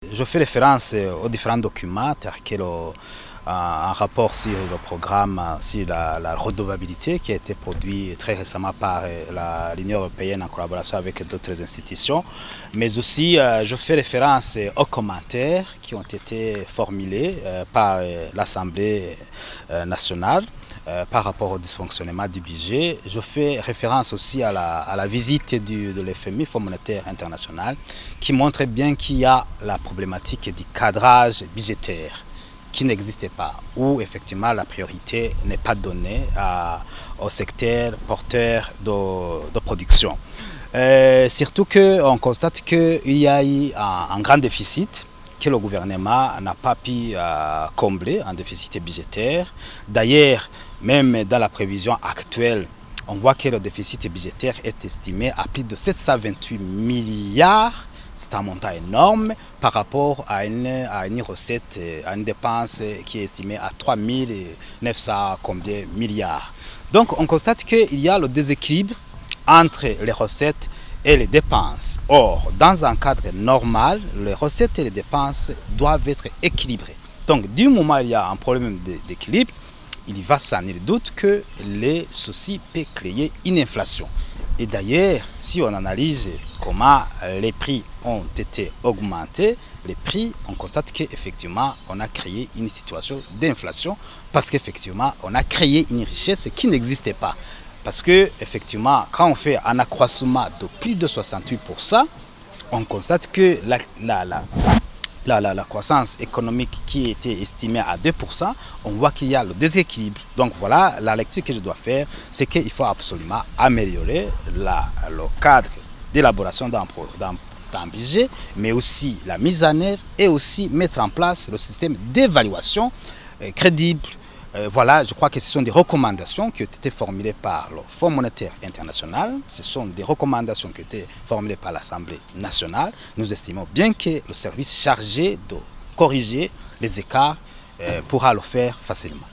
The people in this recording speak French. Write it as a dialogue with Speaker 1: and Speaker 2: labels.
Speaker 1: Je fais référence aux différents documents tels que un rapport sur le programme sur la redevabilité qui a été produit très récemment par l'Union européenne en collaboration avec d'autres institutions. Mais aussi, je fais référence aux commentaires qui ont été formulés par l'Assemblée nationale par rapport au dysfonctionnement du budget. Je fais référence aussi à la visite de l'FMI, Fonds monétaire international, qui montre bien qu'il y a la problématique du cadrage budgétaire qui n'existait pas, où effectivement la priorité n'est pas donnée au secteur porteur de production. Surtout qu'on constate qu'il y a eu un grand déficit que le gouvernement n'a pas pu combler, un déficit budgétaire. D'ailleurs, même dans la prévision actuelle, on voit que le déficit budgétaire est estimé à plus de 728 milliards. C'est un montant énorme par rapport à une recette, à une dépense qui est estimée à 3 900 combien milliards. Donc on constate qu'il y a le déséquilibre entre les recettes et les dépenses. Or, dans un cadre normal, les recettes et les dépenses doivent être équilibrées. Donc du moment où il y a un problème d'équilibre, il va sans nul doute que les soucis peuvent créer une inflation. Et d'ailleurs, si on analyse comment les prix ont été augmentés, les prix, on constate qu'effectivement, on a créé une situation d'inflation parce qu'effectivement, on a créé une richesse qui n'existait pas. Parce qu'effectivement, quand on fait un accroissement de plus de 68%, on constate que la croissance économique qui était estimée à 2%, on voit qu'il y a le déséquilibre. Donc voilà, la lecture que je dois faire, c'est qu'il faut absolument améliorer le cadre d'élaboration d'un budget, mais aussi la mise en œuvre et aussi mettre en place le système d'évaluation crédible. Voilà, je crois que ce sont des recommandations qui ont été formulées par le Fonds monétaire international. Ce sont des recommandations qui ont été formulées par l'Assemblée nationale. Nous estimons bien que le service chargé de corriger les écarts pourra le faire facilement.